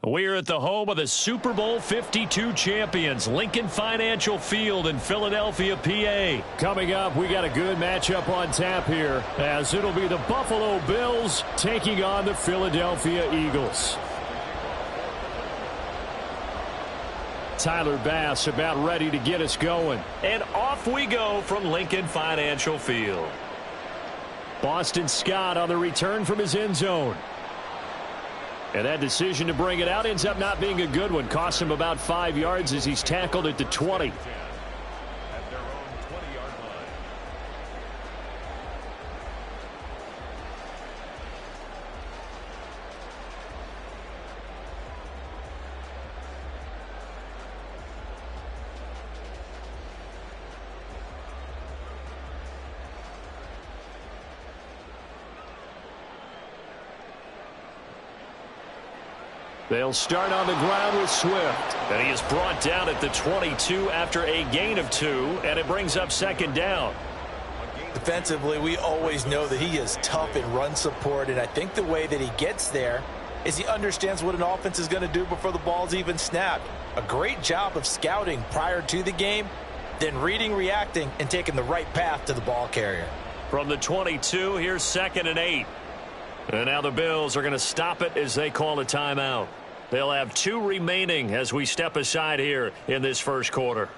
We're at the home of the Super Bowl 52 champions, Lincoln Financial Field in Philadelphia, PA. Coming up, we got a good matchup on tap here, as it'll be the Buffalo Bills taking on the Philadelphia Eagles. Tyler Bass about ready to get us going. And off we go from Lincoln Financial Field. Boston Scott on the return from his end zone. And that decision to bring it out ends up not being a good one. Costs him about 5 yards as he's tackled at the 20. They'll start on the ground with Swift. And he is brought down at the 22 after a gain of 2, and it brings up second down. Defensively, we always know that he is tough in run support, and I think the way that he gets there is he understands what an offense is going to do before the ball's even snapped. A great job of scouting prior to the game, then reading, reacting, and taking the right path to the ball carrier. From the 22, here's 2nd and 8. And now the Bills are going to stop it as they call a timeout. They'll have 2 remaining as we step aside here in this first quarter.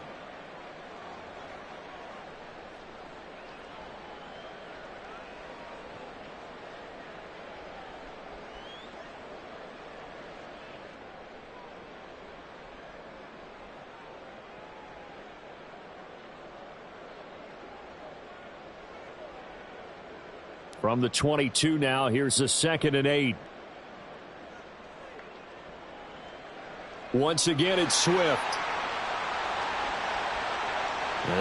From the 22 now, here's the 2nd and 8. Once again, it's Swift.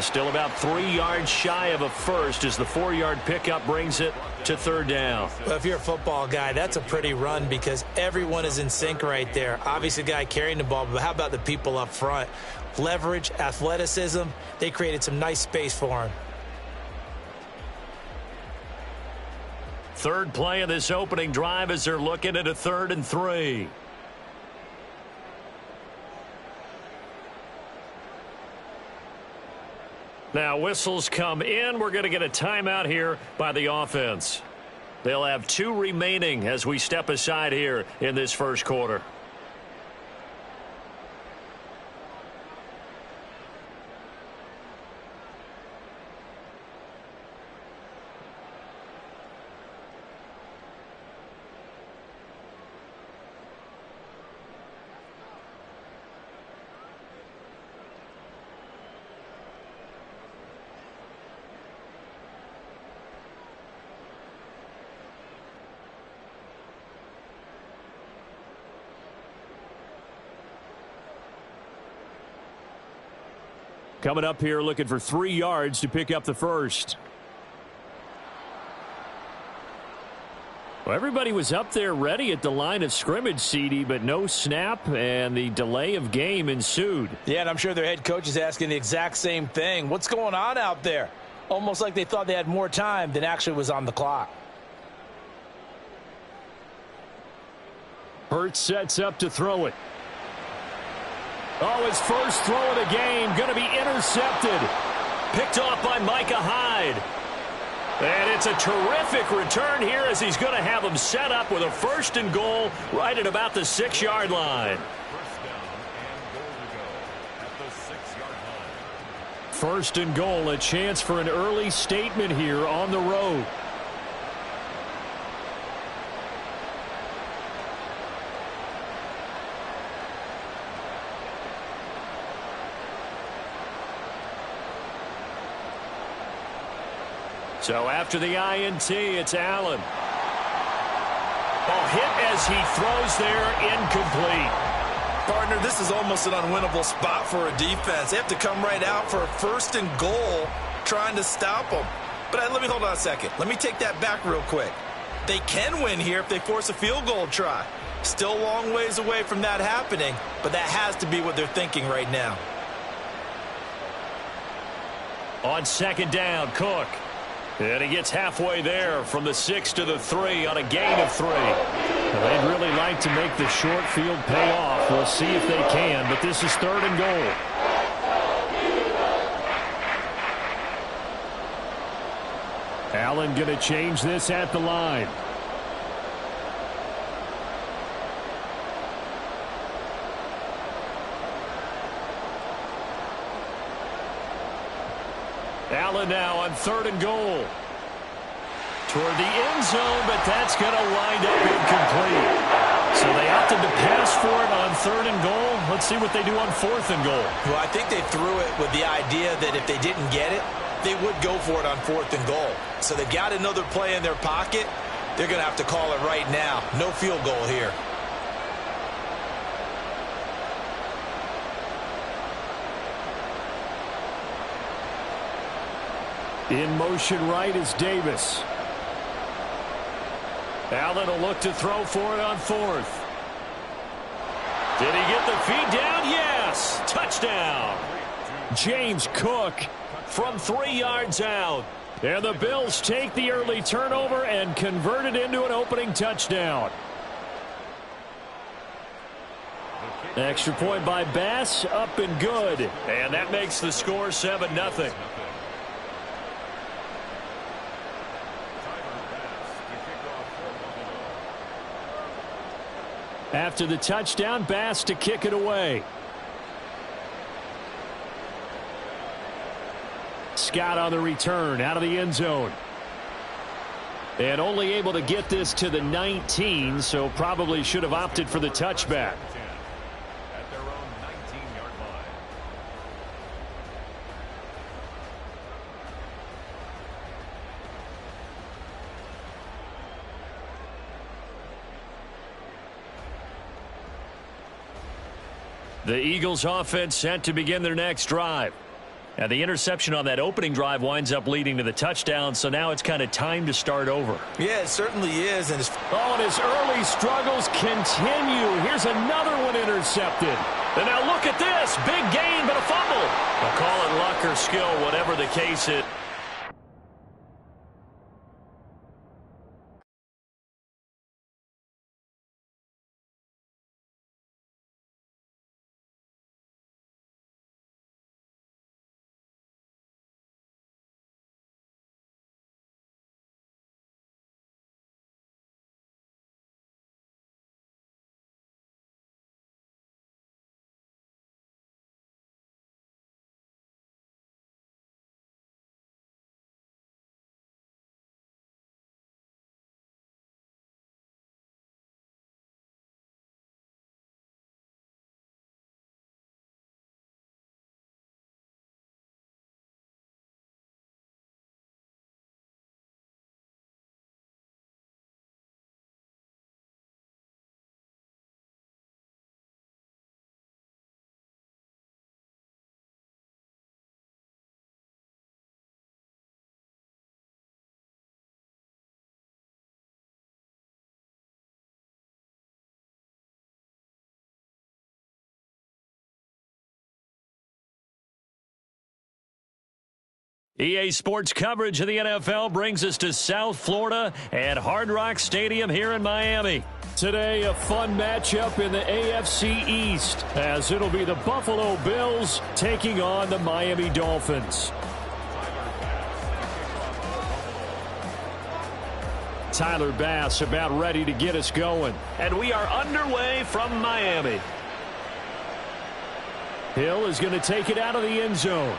Still about 3 yards shy of a first as the 4-yard pickup brings it to 3rd down. Well, if you're a football guy, that's a pretty run because everyone is in sync right there. Obviously, the guy carrying the ball, but how about the people up front? Leverage, athleticism, they created some nice space for him. Third play of this opening drive as they're looking at a 3rd and 3. Now whistles come in. We're going to get a timeout here by the offense. They'll have 2 remaining as we step aside here in this first quarter. Coming up here looking for 3 yards to pick up the first. Well, everybody was up there ready at the line of scrimmage, CD, but no snap, and the delay of game ensued. Yeah, and I'm sure their head coach is asking the exact same thing. What's going on out there? Almost like they thought they had more time than actually was on the clock. Hurts sets up to throw it. Oh, his first throw of the game going to be intercepted. Picked off by Micah Hyde. And it's a terrific return here as he's going to have him set up with a 1st and goal right at about the 6-yard line. First and goal, a chance for an early statement here on the road. So after the INT, it's Allen. Oh, hit as he throws there, incomplete. Partner, this is almost an unwinnable spot for a defense. They have to come right out for a 1st and goal trying to stop them. But let me hold on a second. Let me take that back real quick. They can win here if they force a field goal try. Still a long ways away from that happening, but that has to be what they're thinking right now. On 2nd down, Cook. And he gets halfway there from the 6 to the 3 on a gain of 3. Well, they'd really like to make the short field pay off. We'll see if they can, but this is 3rd and goal. Allen going to change this at the line. Allen now on 3rd and goal. Toward the end zone, but that's going to wind up incomplete. So they opted to pass for it on 3rd and goal. Let's see what they do on 4th and goal. Well, I think they threw it with the idea that if they didn't get it, they would go for it on 4th and goal. So they've got another play in their pocket. They're going to have to call it right now. No field goal here. In motion right is Davis. Allen will look to throw for it on 4th. Did he get the feed down? Yes! Touchdown! James Cook from 3 yards out. And the Bills take the early turnover and convert it into an opening touchdown. Extra point by Bass, up and good. And that makes the score 7-0. After the touchdown, Bass to kick it away. Scott on the return out of the end zone. And only able to get this to the 19, so probably should have opted for the touchback. At their own 19-yard line. The Eagles offense set to begin their next drive. And the interception on that opening drive winds up leading to the touchdown, so now it's kind of time to start over. Yeah, it certainly is. And his early struggles continue. Here's another one intercepted. And now look at this. Big gain, but a fumble. They'll call it luck or skill, whatever the case is. EA Sports coverage of the NFL brings us to South Florida at Hard Rock Stadium here in Miami. Today, a fun matchup in the AFC East, as it'll be the Buffalo Bills taking on the Miami Dolphins. Tyler Bass about ready to get us going. And we are underway from Miami. Hill is going to take it out of the end zone.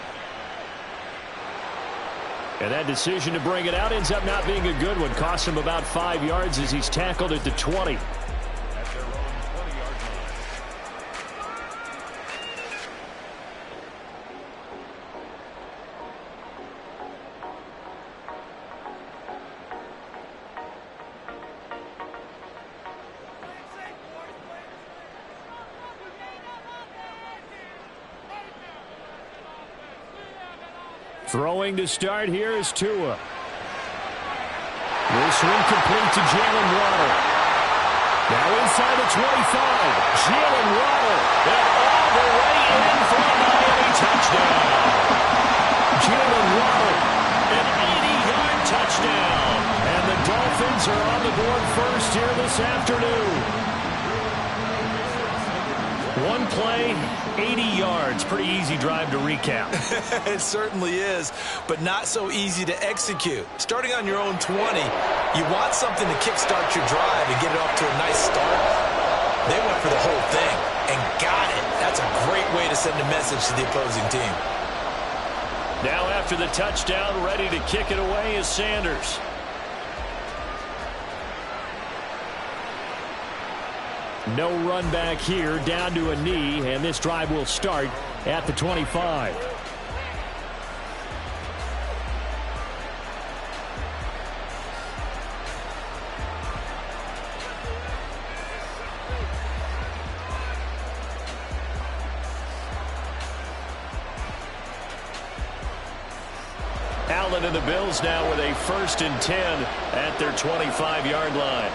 And that decision to bring it out ends up not being a good one. Costs him about 5 yards as he's tackled at the 20. At their own 20-yard line. Throwing to start here is Tua. Will swing complete to Jalen Waddle. Now inside the 25. Jalen Waddle. And all the way in for a Miami touchdown. Jalen Waddle. An 80-yard touchdown. And the Dolphins are on the the board first here this afternoon. One play, 80 yards. Pretty easy drive to recap. It certainly is, but not so easy to execute. Starting on your own 20, you want something to kickstart your drive and get it off to a nice start. They went for the whole thing and got it. That's a great way to send a message to the opposing team. Now after the touchdown, ready to kick it away is Sanders. No run back here, down to a knee, and this drive will start at the 25. Allen and the Bills now with a 1st and 10 at their 25-yard line.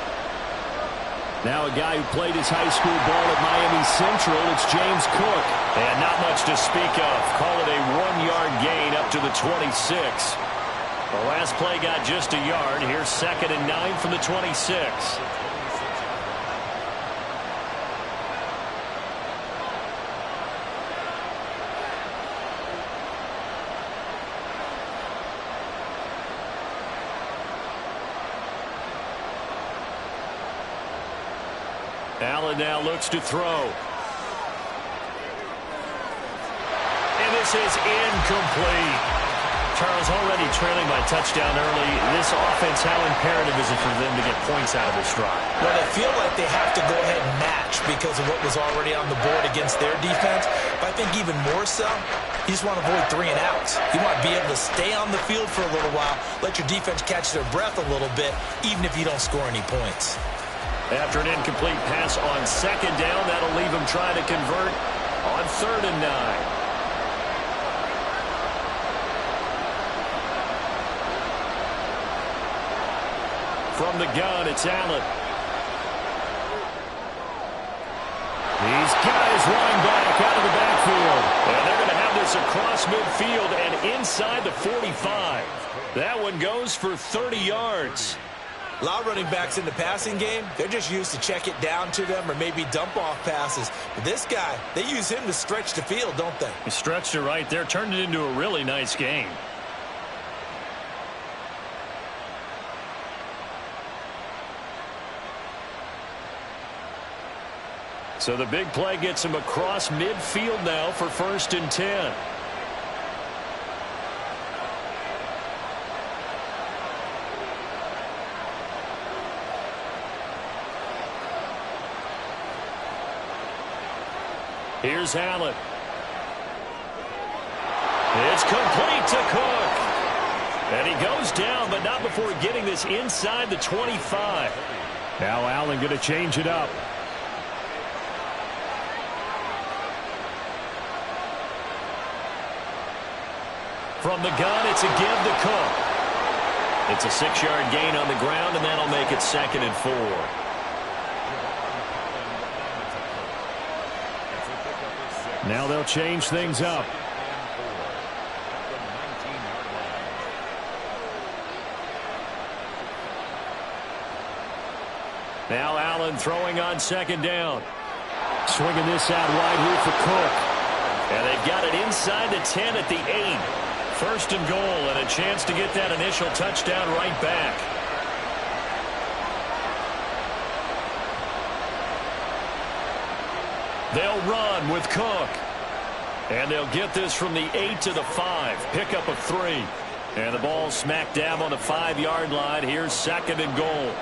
Now a guy who played his high school ball at Miami Central, it's James Cook. And not much to speak of. Call it a 1-yard gain up to the 26. The last play got just a yard. Here's 2nd and 9 from the 26. Allen now looks to throw. And this is incomplete. Charles, already trailing by touchdown early. This offense, how imperative is it for them to get points out of this drive? Well, they feel like they have to go ahead and match because of what was already on the board against their defense. But I think even more so, you just want to avoid 3 and outs. You want to be able to stay on the field for a little while, let your defense catch their breath a little bit, even if you don't score any points. After an incomplete pass on 2nd down, that'll leave him trying to convert on 3rd and 9. From the gun, it's Allen. These guys running back out of the backfield. And they're going to have this across midfield and inside the 45. That one goes for 30 yards. A lot of running backs in the passing game, they're just used to check it down to them or maybe dump off passes. But this guy, they use him to stretch the field, don't they? He stretched it right there, turned it into a really nice game. So the big play gets him across midfield now for 1st and 10. Here's Allen. It's complete to Cook. And he goes down, but not before getting this inside the 25. Now Allen going to change it up. From the gun, it's a give to Cook. It's a 6-yard gain on the ground, and that'll make it 2nd and 4. Now they'll change things up. Now Allen throwing on 2nd down. Swinging this out wide here for Cook. And they've got it inside the 10 at the 8. 1st and goal and a chance to get that initial touchdown right back. They'll run with Cook. And they'll get this from the 8 to the 5. Pickup of 3. And the ball smack dab on the 5-yard line. Here's 2nd and goal.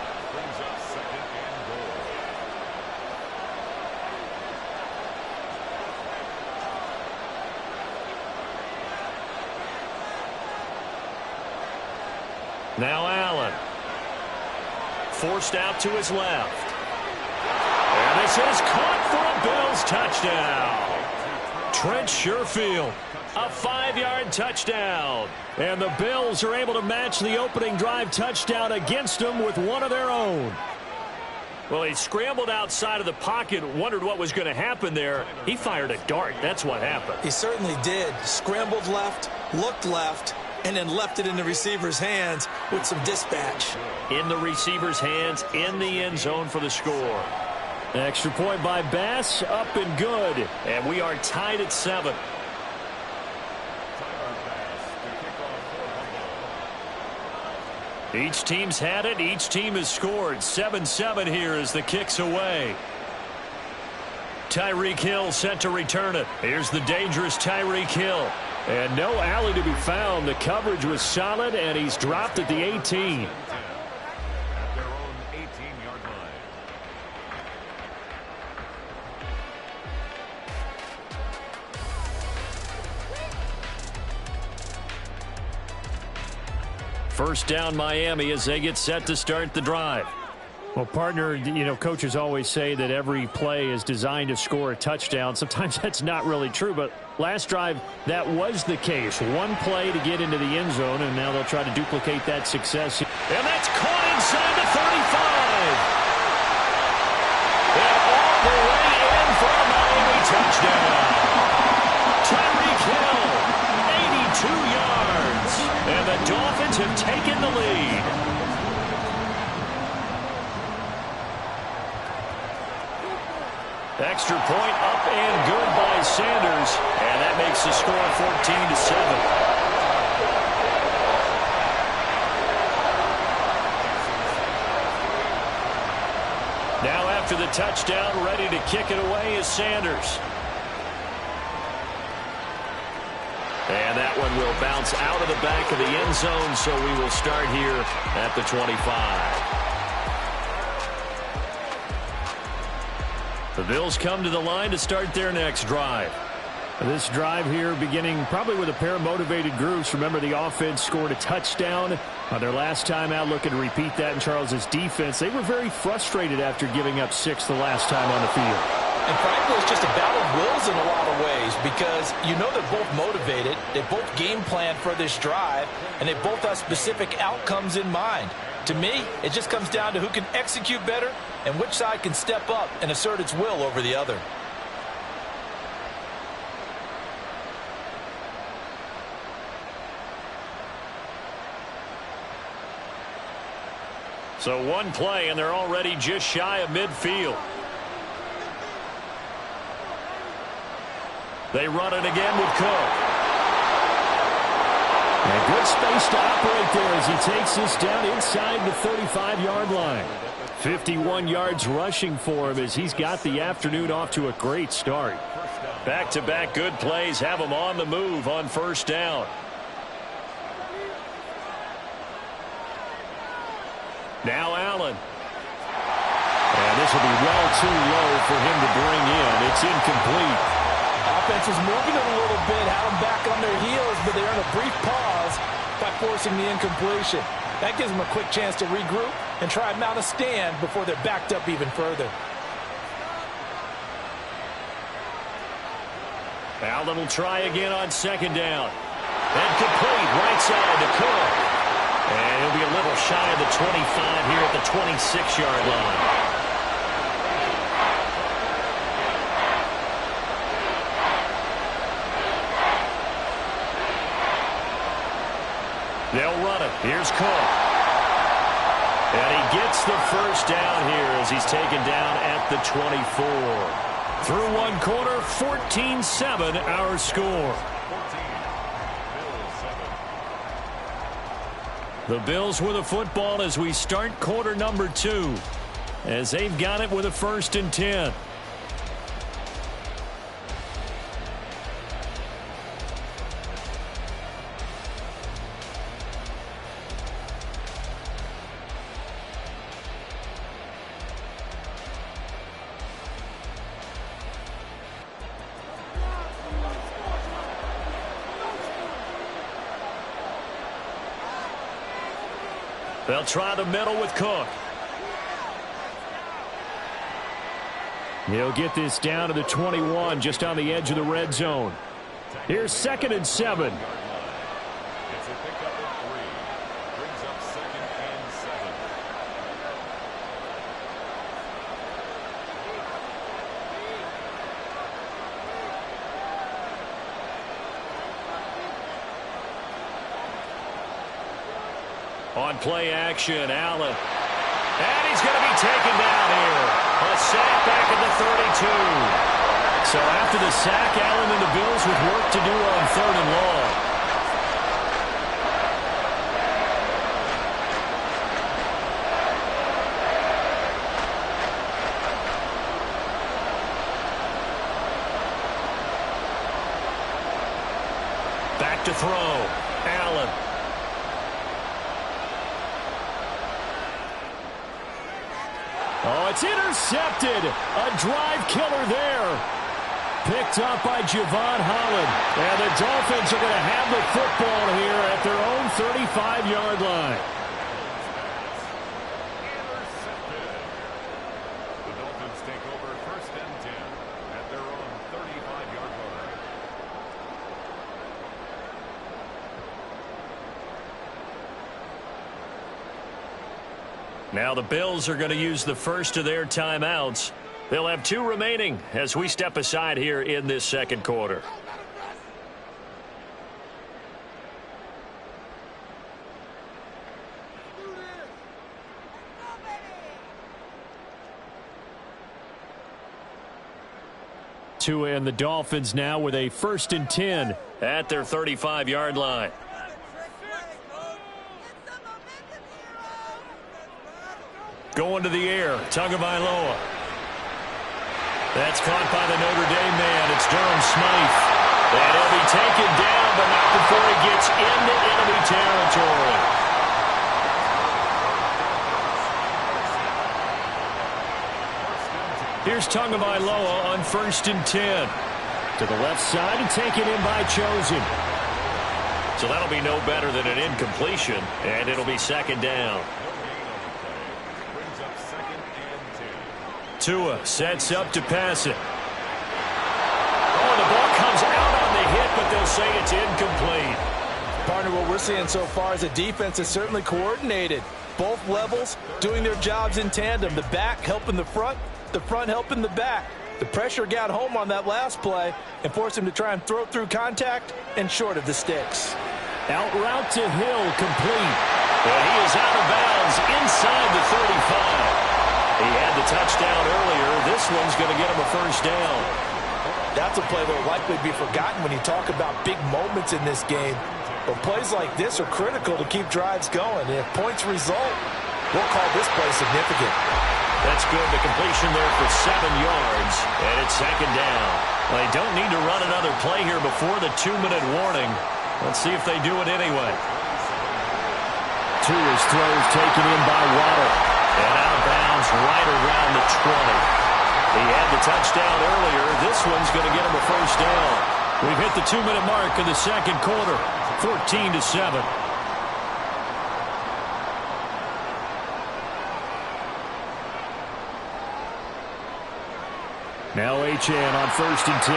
Now Allen. Forced out to his left. And this is caught for a Bills touchdown. Trent Sherfield, a 5-yard touchdown. And the Bills are able to match the opening drive touchdown against them with one of their own. Well, he scrambled outside of the pocket, wondered what was going to happen there. He fired a dart. That's what happened. He certainly did. Scrambled left, looked left, and then left it in the receiver's hands with some dispatch. In the receiver's hands, in the end zone for the score. Extra point by Bass, up and good. And we are tied at 7. Each team's had it. Each team has scored. 7-7 here as the kick's away. Tyreek Hill set to return it. Here's the dangerous Tyreek Hill. And no alley to be found. The coverage was solid, and he's dropped at the 18. At their own 18-yard line. First down Miami as they get set to start the drive. Well, partner, coaches always say that every play is designed to score a touchdown. Sometimes that's not really true, but last drive, that was the case. One play to get into the end zone, and now they'll try to duplicate that success. And that's caught inside the 35. And all the way in for a Miami touchdown. Tyreek Hill, 82 yards. And the Dolphins have taken the lead. Extra point up and good by Sanders. And that makes the score 14-7. Now after the touchdown, ready to kick it away is Sanders. And that one will bounce out of the back of the end zone, so we will start here at the 25. The Bills come to the line to start their next drive. This drive here beginning probably with a pair of motivated groups. Remember, the offense scored a touchdown on their last time out, looking to repeat that in Charles's defense. They were very frustrated after giving up 6 the last time on the field. And frankly, it's just a battle of wills in a lot of ways because they're both motivated. They both game plan for this drive, and they both have specific outcomes in mind. To me, it just comes down to who can execute better and which side can step up and assert its will over the other. So one play, and they're already just shy of midfield. They run it again with Cook. And good space to operate there as he takes this down inside the 35-yard line. 51 yards rushing for him as he's got the afternoon off to a great start. Back-to-back good plays have him on the move on first down. Now Allen. And this will be well too low for him to bring in. It's incomplete. Offense was moving it a little bit, had them back on their heels, but they earned a brief pause by forcing the incompletion. That gives them a quick chance to regroup and try and mount a stand before they're backed up even further. Allen will try again on second down. And complete right side to Cook. And he'll be a little shy of the 25 here at the 26-yard line. They'll run it. Here's Cook. And he gets the first down here as he's taken down at the 24. Through one quarter, 14-7 our score. The Bills with a football as we start quarter number 2. As they've got it with a 1st and 10. They'll try the middle with Cook. He'll get this down to the 21, just on the edge of the red zone. Here's 2nd and 7. It's a pickup of 3. Brings up 2nd and 7. On play action, Allen. And he's going to be taken down here. A sack back at the 32. So after the sack, Allen and the Bills with work to do on 3rd and long. Back to throw. Allen. Oh, it's intercepted. A drive killer there. Picked up by Javon Holland. And the Dolphins are going to have the football here at their own 35-yard line. Intercepted. The Dolphins take over 1st and 10 at their own 35-yard line. Now the Bills are going to use the first of their timeouts. They'll have 2 remaining as we step aside here in this 2nd quarter. Tua and the Dolphins now with a 1st and 10 at their 35-yard line. Going to the air, Tagovailoa. That's caught by the Notre Dame man. It's Durham Smythe. And he'll be taken down, but not before he gets into enemy territory. Here's Tagovailoa on 1st and 10. To the left side and taken in by Chosen. So that'll be no better than an incompletion, and it'll be 2nd down. Tua sets up to pass it. Oh, the ball comes out on the hit, but they'll say it's incomplete. Partner, what we're seeing so far is a defense is certainly coordinated. Both levels doing their jobs in tandem. The back helping the front helping the back. The pressure got home on that last play and forced him to try and throw through contact and short of the sticks. Out route to Hill, complete. And he is out of bounds inside the 35. He had the touchdown earlier. This one's going to get him a 1st down. That's a play that will likely be forgotten when you talk about big moments in this game. But plays like this are critical to keep drives going. And if points result, we'll call this play significant. That's good. The completion there for 7 yards. And it's 2nd down. They don't need to run another play here before the 2-minute warning. Let's see if they do it anyway. Tua's throws taken in by Waddle. And out of bounds right around the 20. He had the touchdown earlier. This one's going to get him a 1st down. We've hit the 2-minute mark of the 2nd quarter. 14-7. Now Achane on 1st and 10.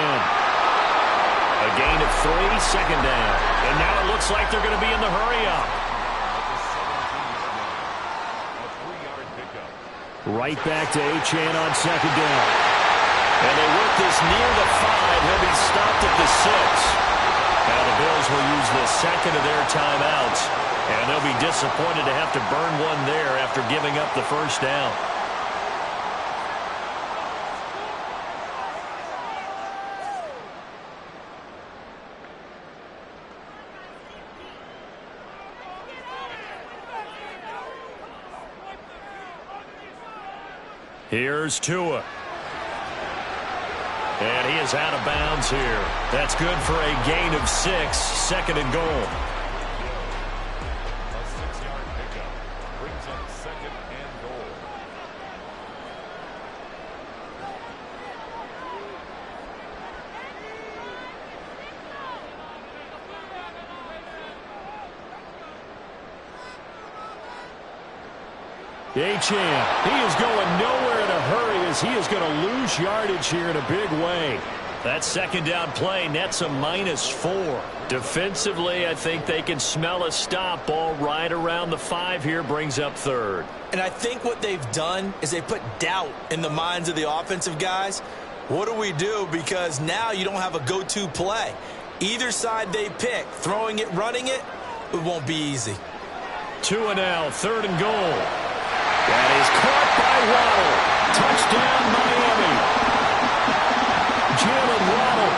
A gain of 3, 2nd down. And now it looks like they're going to be in the hurry-up. Right back to Achane on 2nd down. And they work this near the 5. He'll be stopped at the 6. Now the Bills will use the 2nd of their timeouts. And they'll be disappointed to have to burn one there after giving up the 1st down. Here's Tua. And he is out of bounds here. That's good for a gain of 6, 2nd and goal. A 6-yard pickup brings up 2nd and goal. Achane, he is going nowhere in a hurry as he is going to lose yardage here in a big way. That 2nd down play nets a -4. Defensively, I think they can smell a stop. Ball right around the 5 here brings up 3rd. And I think what they've done is they put doubt in the minds of the offensive guys. What do we do? Because now you don't have a go-to play. Either side they pick, throwing it, running it, it won't be easy. 2 and now, 3rd and goal. That is caught by Waddle. Touchdown, Miami. Jalen Waddle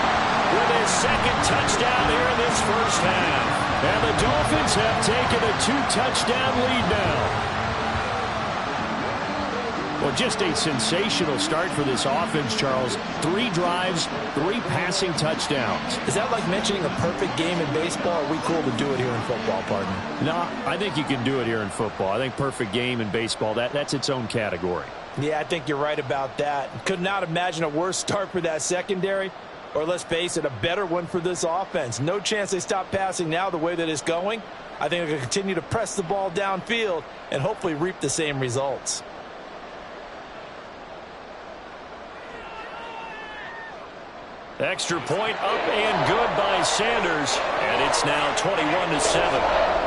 with his 2nd touchdown here in this first half. And the Dolphins have taken a 2-touchdown lead now. Well, just a sensational start for this offense, Charles. 3 drives, 3 passing touchdowns. Is that like mentioning a perfect game in baseball? Or are we cool to do it here in football, partner? No, I think you can do it here in football. I think perfect game in baseball, that's its own category. Yeah, I think you're right about that. Could not imagine a worse start for that secondary. Or let's face it, a better one for this offense. No chance they stop passing now the way that it's going. I think they're going to continue to press the ball downfield and hopefully reap the same results. Extra point up and good by Sanders. And it's now 21-7.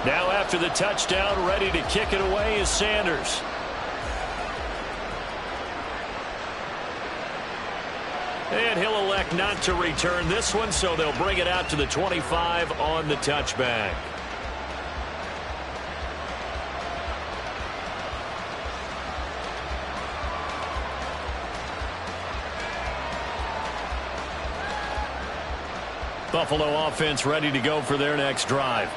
Now after the touchdown, ready to kick it away is Sanders. And he'll elect not to return this one, so they'll bring it out to the 25 on the touchback. Buffalo offense ready to go for their next drive.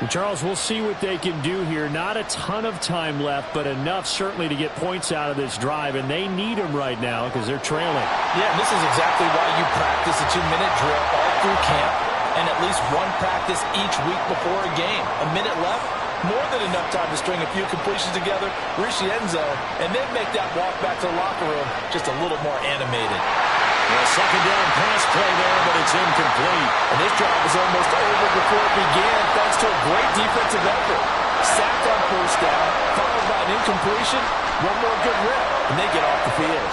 Charles, we'll see what they can do here. Not a ton of time left, but enough certainly to get points out of this drive, and they need them right now because they're trailing. Yeah, and this is exactly why you practice a 2-minute drill all through camp and at least one practice each week before a game. A minute left, more than enough time to string a few completions together, reach the end zone, and then make that walk back to the locker room just a little more animated. A second down pass play there, but it's incomplete. And this drive was almost over before it began thanks to a great defensive effort. Sacked on first down, followed by an incompletion, one more good rip, and they get off the field.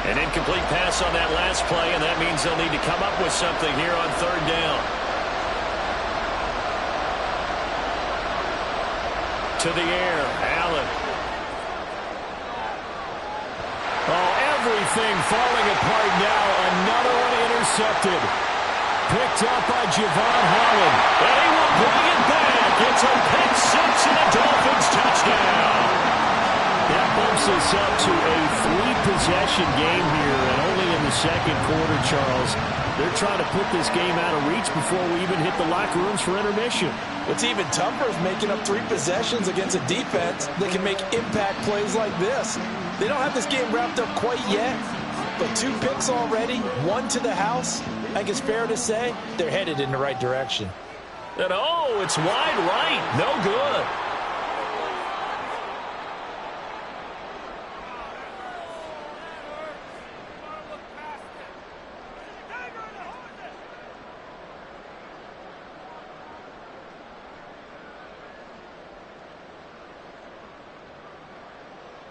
An incomplete pass on that last play, and that means they'll need to come up with something here on 3rd down. To the air, Allen. Oh, everything falling apart now. Another one intercepted. Picked up by Javon Holland. And he will bring it back. It's a pick 6 and a Dolphins touchdown. That bumps us up to a 3-possession game here, and only in the 2nd quarter, Charles. They're trying to put this game out of reach before we even hit the locker rooms for intermission. What's even tougher is making up 3 possessions against a defense that can make impact plays like this. They don't have this game wrapped up quite yet, but 2 picks already, 1 to the house. I think it's fair to say they're headed in the right direction. And oh, it's wide right. No good.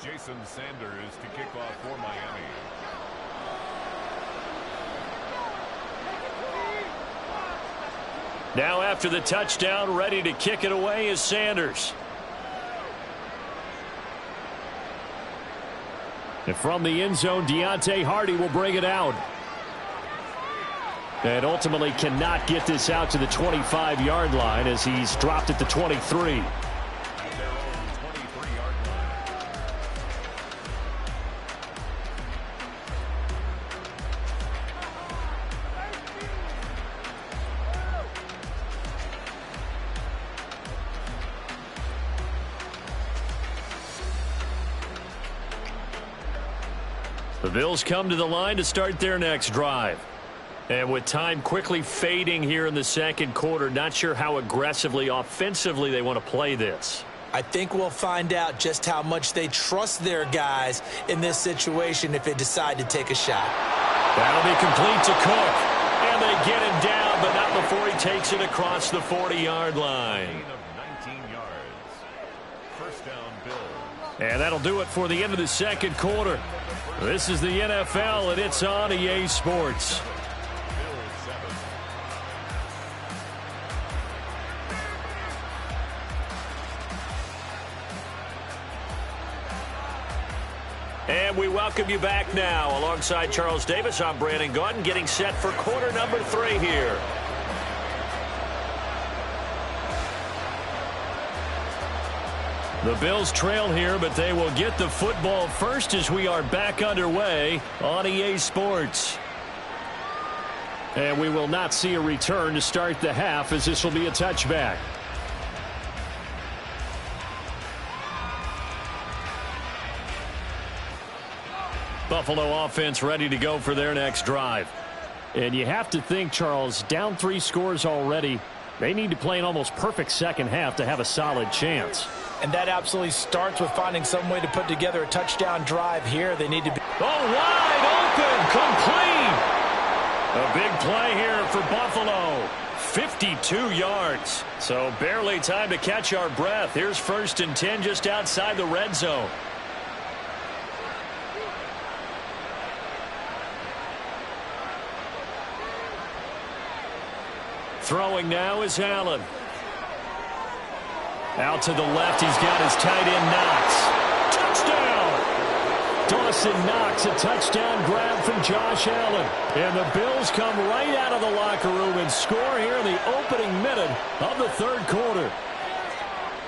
Jason Sanders to kick off for Miami. Now after the touchdown, ready to kick it away is Sanders. And from the end zone, Deontay Hardy will bring it out. And ultimately cannot get this out to the 25-yard line as he's dropped at the 23. The Bills come to the line to start their next drive. And with time quickly fading here in the 2nd quarter, not sure how aggressively, offensively they want to play this. I think we'll find out just how much they trust their guys in this situation if they decide to take a shot. That'll be complete to Cook. And they get him down, but not before he takes it across the 40-yard line. first down, Bills. And that'll do it for the end of the second quarter. This is the NFL, and it's on EA Sports. Bills 7. And we welcome you back now. Alongside Charles Davis, I'm Brandon Gaudin, getting set for quarter number 3 here. The Bills trail here, but they will get the football first as we are back underway on EA Sports. And we will not see a return to start the half, as this will be a touchback. Buffalo offense ready to go for their next drive. And you have to think, Charles, down 3 scores already. They need to play an almost perfect second half to have a solid chance. And that absolutely starts with finding some way to put together a touchdown drive here. They need to be... Oh, wide open, complete. A big play here for Buffalo. 52 yards. So barely time to catch our breath. Here's 1st and 10 just outside the red zone. Throwing now is Allen. Out to the left, he's got his tight end Knox. Touchdown! Dawson Knox, a touchdown grab from Josh Allen. And the Bills come right out of the locker room and score here in the opening minute of the 3rd quarter.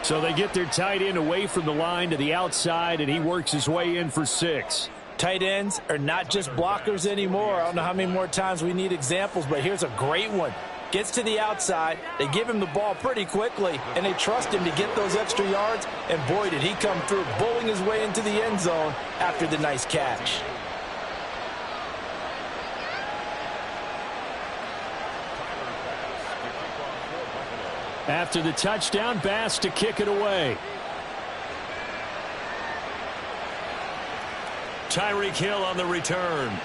So they get their tight end away from the line to the outside, and he works his way in for 6. Tight ends are not just blockers anymore. I don't know how many more times we need examples, but here's a great one. Gets to the outside, they give him the ball pretty quickly, and they trust him to get those extra yards, and boy, did he come through, bowling his way into the end zone after the nice catch. After the touchdown, Bass to kick it away. Tyreek Hill on the return.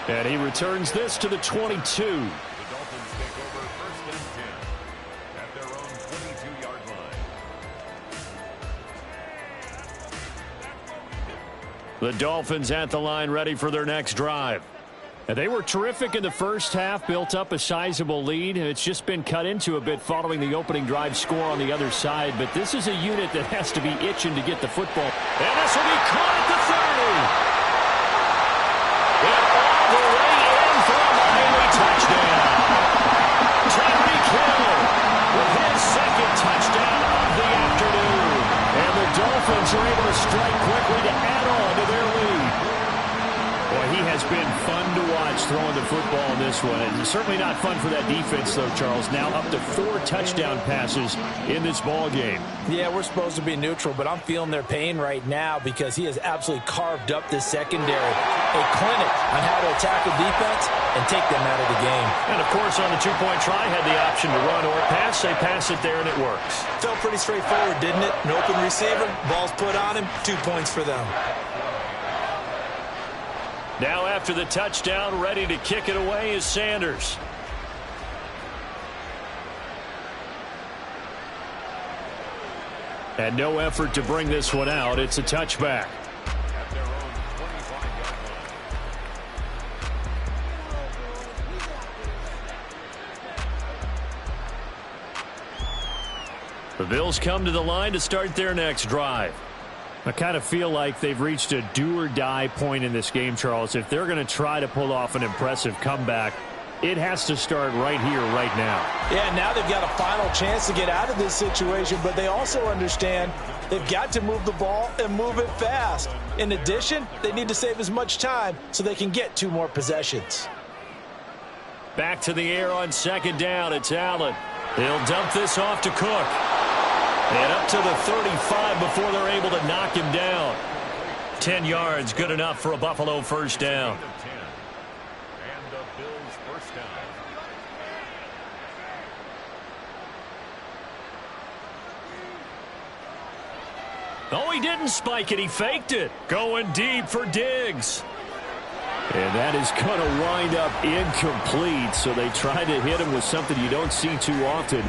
And he returns this to the 22. The Dolphins take over 1st and 10 at their own 22-yard line. The Dolphins at the line ready for their next drive. And they were terrific in the first half, built up a sizable lead. It's just been cut into a bit following the opening drive score on the other side. But this is a unit that has to be itching to get the football. And this will be caught at the 30. And all the way in for a Miami touchdown. Tyreek Hill with his 2nd touchdown of the afternoon. And the Dolphins are able to strike quickly to add on to their lead. Boy, he has been fun to watch throwing the football in this one. And it's certainly not fun for that defense, though, Charles. Now up to 4 touchdown passes in this ball game. Yeah, we're supposed to be neutral, but I'm feeling their pain right now because he has absolutely carved up this secondary. A clinic on how to attack a defense and take them out of the game. And, of course, on the 2-point try, had the option to run or pass. They pass it there, and it works. Felt pretty straightforward, didn't it? An open receiver, ball's put on him, 2 points for them. Now after the touchdown, ready to kick it away is Sanders. And no effort to bring this one out. It's a touchback. At their own 25-yard line. The Bills come to the line to start their next drive. I kind of feel like they've reached a do-or-die point in this game, Charles. If they're going to try to pull off an impressive comeback, it has to start right here, right now. Yeah, now they've got a final chance to get out of this situation, but they also understand they've got to move the ball and move it fast. In addition, they need to save as much time so they can get 2 more possessions. Back to the air on 2nd down. It's Allen. He'll dump this off to Cook. And up to the 35 before they're able to knock him down. 10 yards, good enough for a Buffalo first down. And the Bills first down. Oh, he didn't spike it. He faked it. Going deep for Diggs. And that is going to wind up incomplete. So they try to hit him with something you don't see too often.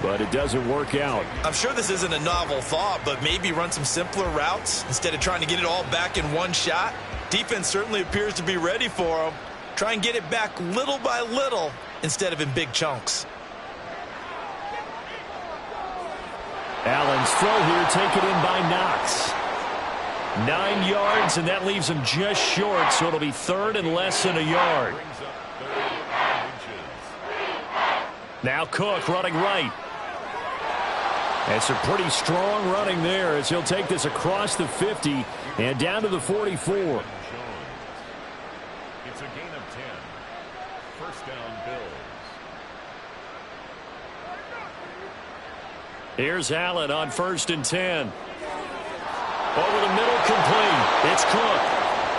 but it doesn't work out. I'm sure this isn't a novel thought, but maybe run some simpler routes instead of trying to get it all back in one shot. Defense certainly appears to be ready for him. Try and get it back little by little instead of in big chunks. Allen's throw here taken in by Knox. 9 yards, and that leaves him just short, so it'll be third and less than a yard. Now Cook running right. That's a pretty strong running there as he'll take this across the 50 and down to the 44. It's a gain of 10. First down, Bills. Here's Allen on 1st and 10. Over the middle, complete. It's Cook.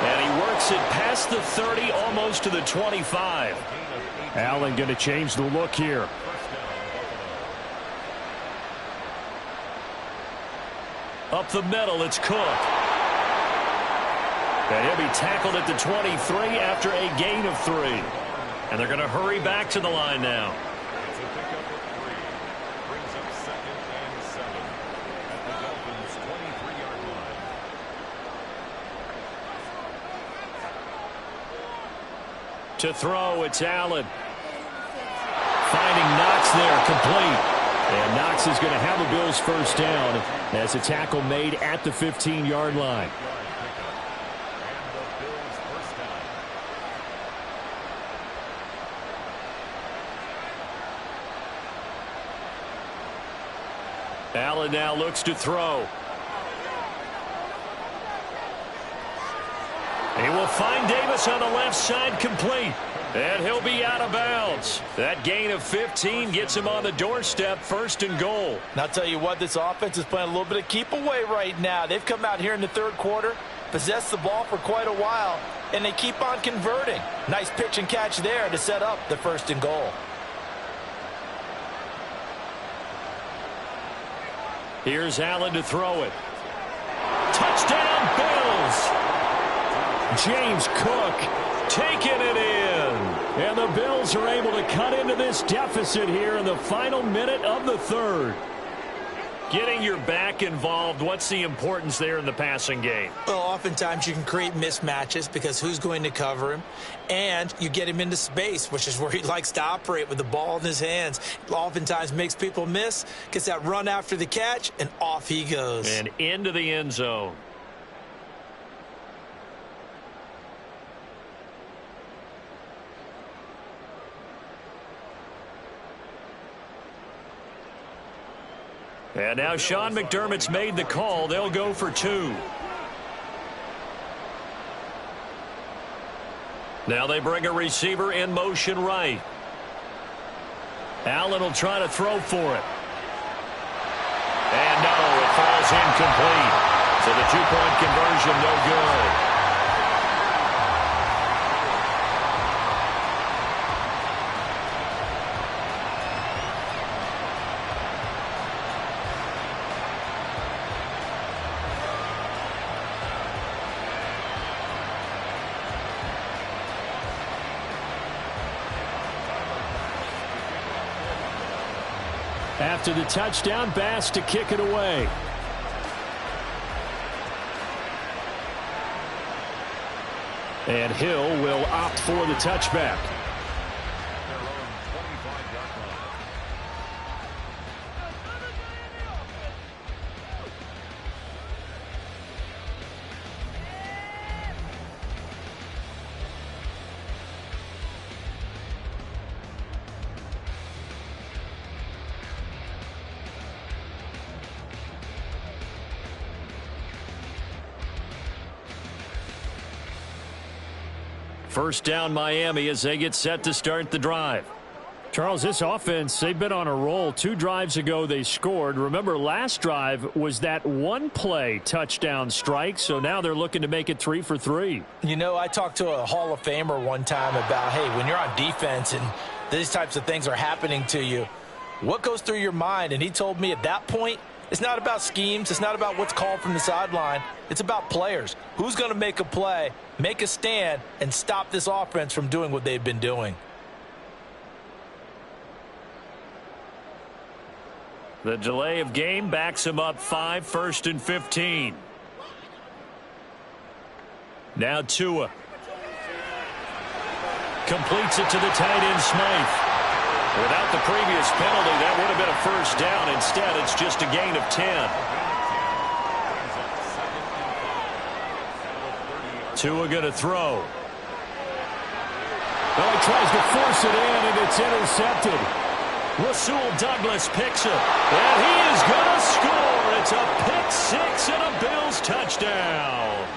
And he works it past the 30, almost to the 25. Allen going to change the look here. Up the middle, it's Cook. And he'll be tackled at the 23 after a gain of 3. And they're going to hurry back to the line now. It's a pickup of 3. Brings up 2nd and 7 at the Dolphins' 23-yard line. To throw, it's Allen. Finding Knox there, complete. And Knox is going to have a Bills first down as a tackle made at the 15-yard line. Allen now looks to throw. He will find Davis on the left side, complete. And he'll be out of bounds. That gain of 15 gets him on the doorstep, 1st and goal. And I'll tell you what, this offense is playing a little bit of keep away right now. They've come out here in the 3rd quarter, possessed the ball for quite a while, and they keep on converting. Nice pitch and catch there to set up the 1st and goal. Here's Allen to throw it. Touchdown, Bills! James Cook taking it in. And the Bills are able to cut into this deficit here in the final minute of the 3rd. Getting your back involved, what's the importance there in the passing game? Well, oftentimes you can create mismatches because who's going to cover him? And you get him into space, which is where he likes to operate with the ball in his hands. It oftentimes makes people miss, gets that run after the catch, and off he goes. And into the end zone. And now Sean McDermott's made the call. They'll go for 2. Now they bring a receiver in motion right. Allen will try to throw for it. And no, it falls incomplete. So the 2-point conversion no good. After the touchdown, Bass to kick it away. And Hill will opt for the touchback. First down Miami as they get set to start the drive. Charles, this offense, they've been on a roll. 2 drives ago they scored. Remember, last drive was that 1-play touchdown strike, so now they're looking to make it 3 for 3. You know, I talked to a Hall of Famer one time about, hey, when you're on defense and these types of things are happening to you, what goes through your mind? And he told me at that point, it's not about schemes. It's not about what's called from the sideline. It's about players. Who's going to make a play, make a stand, and stop this offense from doing what they've been doing? The delay of game backs him up 5, 1st and 15. Now Tua. Completes it to the tight end Smythe. Without the previous penalty, that would have been a first down. Instead, it's just a gain of 10. Tua going to throw. Oh, he tries to force it in, and it's intercepted. Rasul Douglas picks it, and he is going to score. It's a pick six and a Bills touchdown.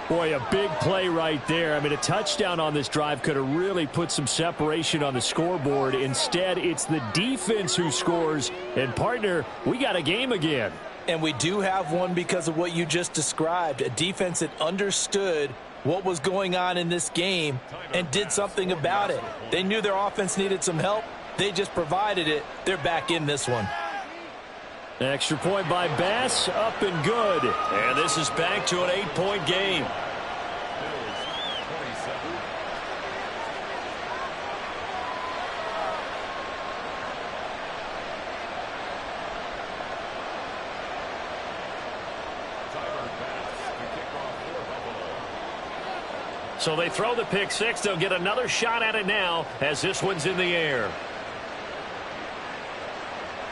Boy, a big play right there. I mean, a touchdown on this drive could have really put some separation on the scoreboard. Instead, it's the defense who scores. And, partner, we got a game again. And we do have one because of what you just described. A defense that understood what was going on in this game and did something about it. They knew their offense needed some help. They just provided it. They're back in this one. Extra point by Bass, up and good. And this is back to an 8-point game. So they throw the pick six. They'll get another shot at it now as this one's in the air.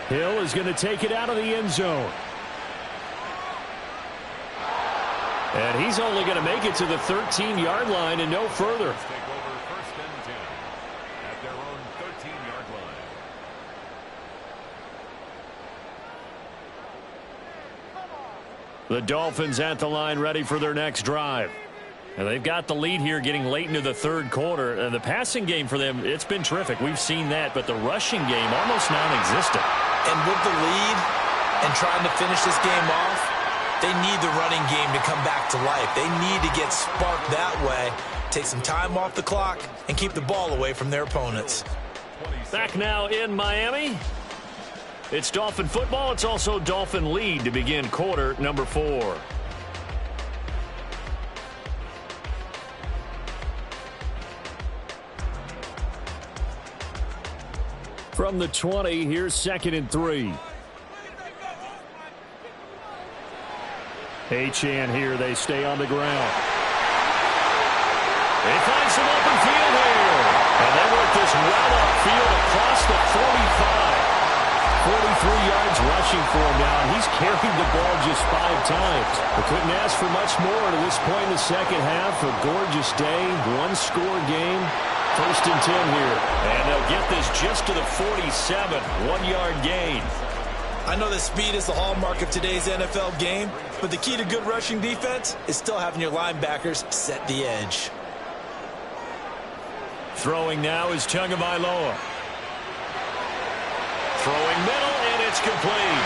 Hill is going to take it out of the end zone. And he's only going to make it to the 13-yard line and no further. Take over 1st and 10 at their own 13-yard line. The Dolphins at the line ready for their next drive. And they've got the lead here getting late into the third quarter. And the passing game for them, it's been terrific. We've seen that. But the rushing game almost non-existent. And with the lead and trying to finish this game off, they need the running game to come back to life. They need to get sparked that way, take some time off the clock, and keep the ball away from their opponents. Back now in Miami. It's Dolphin football. It's also Dolphin lead to begin quarter number 4. From the 20, here's 2nd and 3. Achane here. They stay on the ground. They find some open field here. And they work this well upfield across the 45. 43 yards rushing for him now. He's carried the ball just 5 times. We couldn't ask for much more to this point in the second half. A gorgeous day, one-score game. 1st and 10 here. And they'll get this just to the 47. 1-yard gain. I know that speed is the hallmark of today's NFL game, but the key to good rushing defense is still having your linebackers set the edge. Throwing now is Tagovailoa. Throwing middle, and it's complete.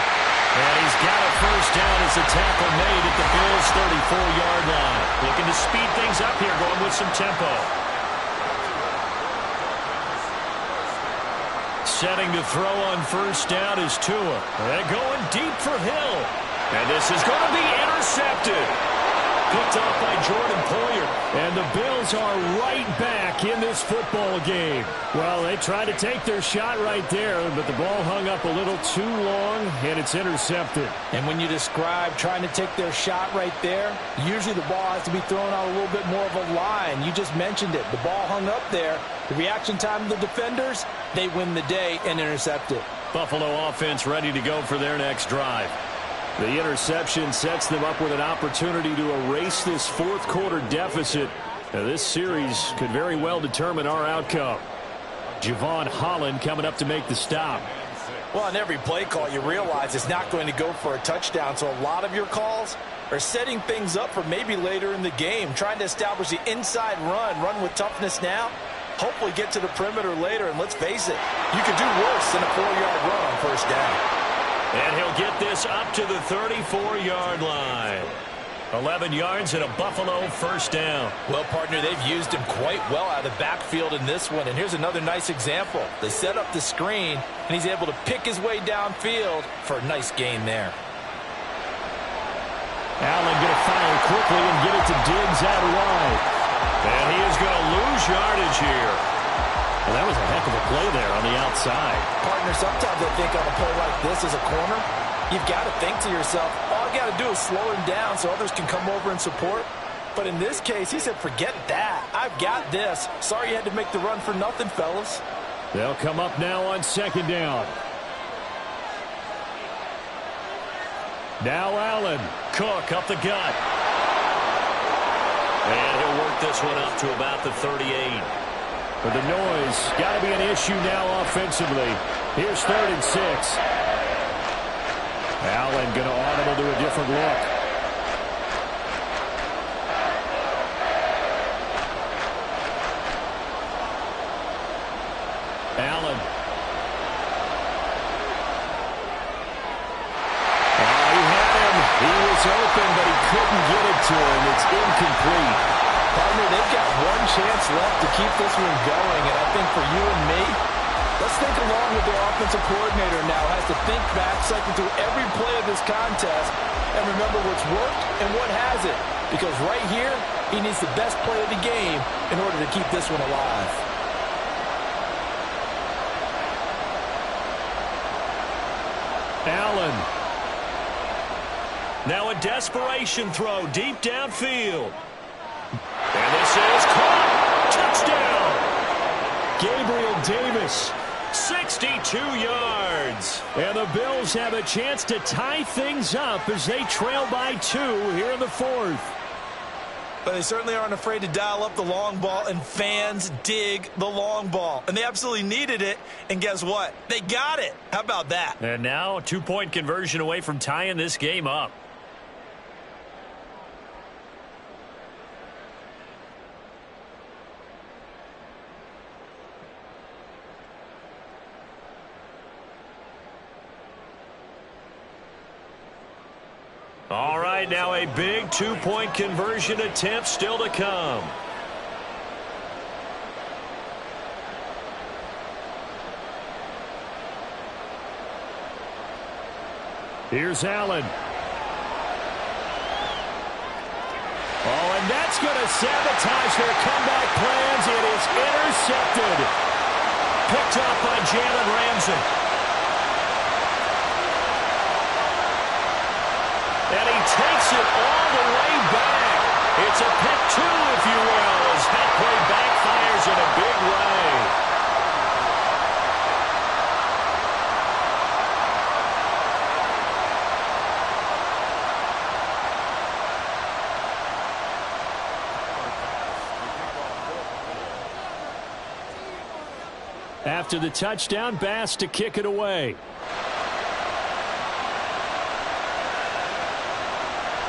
And he's got a first down as a tackle made at the Bills' 34-yard line. Looking to speed things up here, going with some tempo. Setting to throw on first down is Tua. They're going deep for Hill. And this is going to be intercepted. Picked off by Jordan Poyer. And the Bills are right back in this football game. Well, they tried to take their shot right there, but the ball hung up a little too long, and it's intercepted. And when you describe trying to take their shot right there, usually the ball has to be thrown out a little bit more of a line. You just mentioned it. The ball hung up there. The reaction time of the defenders, they win the day and intercept it. Buffalo offense ready to go for their next drive. The interception sets them up with an opportunity to erase this fourth quarter deficit. Now, this series could very well determine our outcome. Javon Holland coming up to make the stop. Well, on every play call, you realize it's not going to go for a touchdown, so a lot of your calls are setting things up for maybe later in the game, trying to establish the inside run with toughness now, hopefully get to the perimeter later, and let's face it, you could do worse than a 4-yard run on first down. And he'll get this up to the 34-yard line. 11 yards and a Buffalo first down. Well, partner, they've used him quite well out of the backfield in this one. And here's another nice example. They set up the screen, and he's able to pick his way downfield for a nice gain there. Allen going to fire quickly and get it to Diggs out wide. And he is going to lose yardage here. Well, that was a heck of a play there on the outside. Partner, sometimes I think on a play like this as a corner, you've got to think to yourself, all I got to do is slow him down so others can come over and support. But in this case, he said, forget that. I've got this. Sorry you had to make the run for nothing, fellas. They'll come up now on second down. Now Allen. Cook up the gut. And he'll work this one up to about the 38. But the noise got to be an issue now offensively. Here's 3rd and 6. Allen going to audible to a different look. Allen. He had him. He was open, but he couldn't get it to him. It's incomplete. Partner, they've got one chance left to keep this one going, and I think for you and me, let's think along with their offensive coordinator now. Has to think back, cycle through every play of this contest, and remember what's worked and what hasn't. Because right here, he needs the best play of the game in order to keep this one alive. Allen. Now a desperation throw deep downfield. And this is caught. Touchdown. Gabriel Davis, 62 yards. And the Bills have a chance to tie things up as they trail by 2 here in the 4th. But they certainly aren't afraid to dial up the long ball, and fans dig the long ball. And they absolutely needed it, and guess what? They got it. How about that? And now a 2-point conversion away from tying this game up. All right, now a big 2-point conversion attempt still to come. Here's Allen. Oh, and that's going to sabotage their comeback plans. It is intercepted. Picked up by Jalen Ramsey. And he takes it all the way back. It's a pick 2, if you will, as that play backfires in a big way. After the touchdown, Bass to kick it away.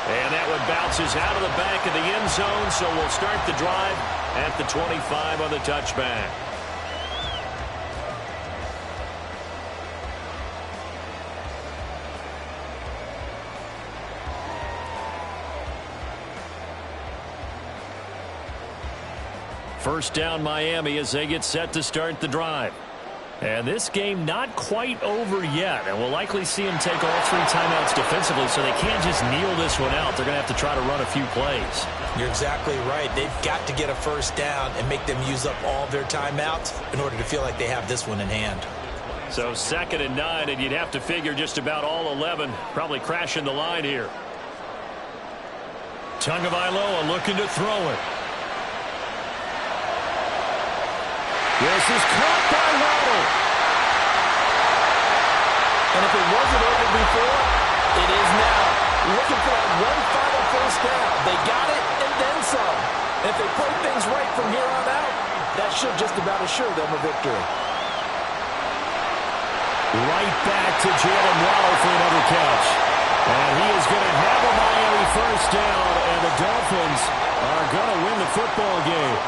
And that one bounces out of the back of the end zone, so we'll start the drive at the 25 on the touchback. First down Miami as they get set to start the drive. And this game not quite over yet, and we'll likely see them take all 3 timeouts defensively, so they can't just kneel this one out. They're going to have to try to run a few plays. You're exactly right. They've got to get a first down and make them use up all their timeouts in order to feel like they have this one in hand. So 2nd and 9, and you'd have to figure just about all 11 probably crashing the line here. Tagovailoa looking to throw it. This is caught by Waddle. And if it wasn't over before, it is now. Looking for that one final first down. They got it and then some. And if they play things right from here on out, that should just about assure them a victory. Right back to Jalen Waddle for another catch. And he is going to have a Miami first down, and the Dolphins are going to win the football game.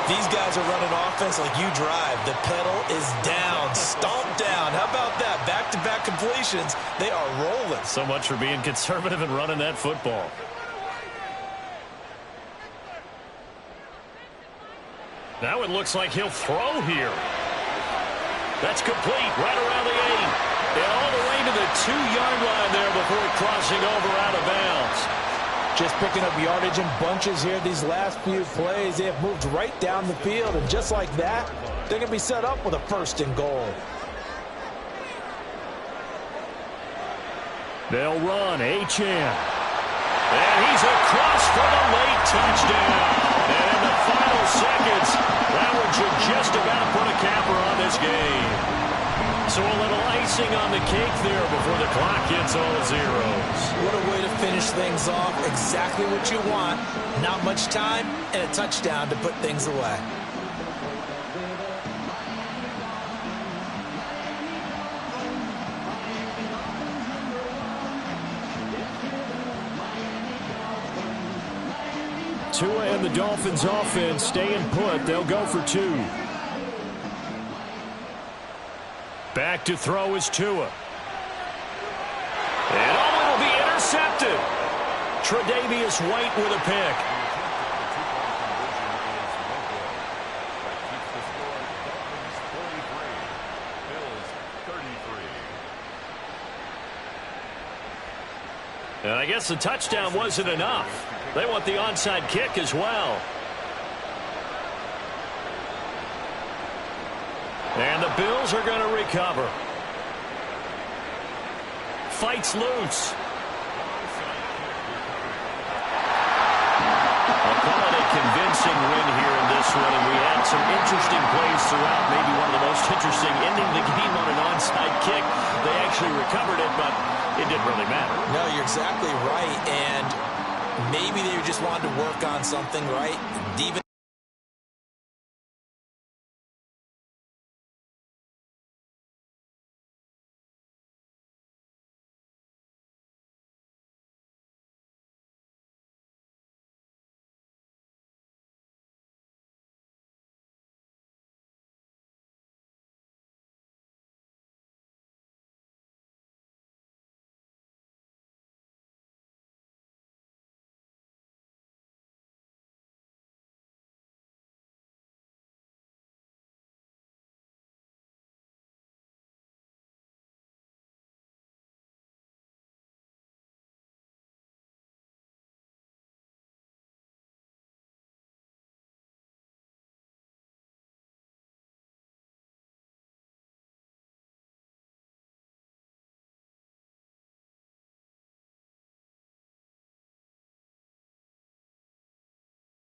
These guys are running offense like you drive. The pedal is down, stomped down. How about that? Back-to-back completions. They are rolling. So much for being conservative and running that football. Now it looks like he'll throw here. That's complete right around the 8. And all the way to the 2-yard line there before crossing over out of bounds. Just picking up yardage in bunches here these last few plays. They have moved right down the field, and just like that, They're going to be set up with a 1st and goal. They'll run. Achane. And he's across for the late touchdown. And in the final seconds, that one should just about put a capper on this game. So a little icing on the cake there before the clock hits all zeros. What a way to finish things off. Exactly what you want. Not much time and a touchdown to put things away. Tua and the Dolphins offense staying put. They'll go for 2. Back to throw is Tua. And it'll be intercepted. Tre'Davious White with a pick. And I guess the touchdown wasn't enough. They want the onside kick as well. And the Bills are going to recover. Fights loose. I'll call it a convincing win here in this one, and we had some interesting plays throughout. Maybe one of the most interesting, ending the game on an onside kick. They actually recovered it, but it didn't really matter. No, you're exactly right, and maybe they just wanted to work on something, right? Even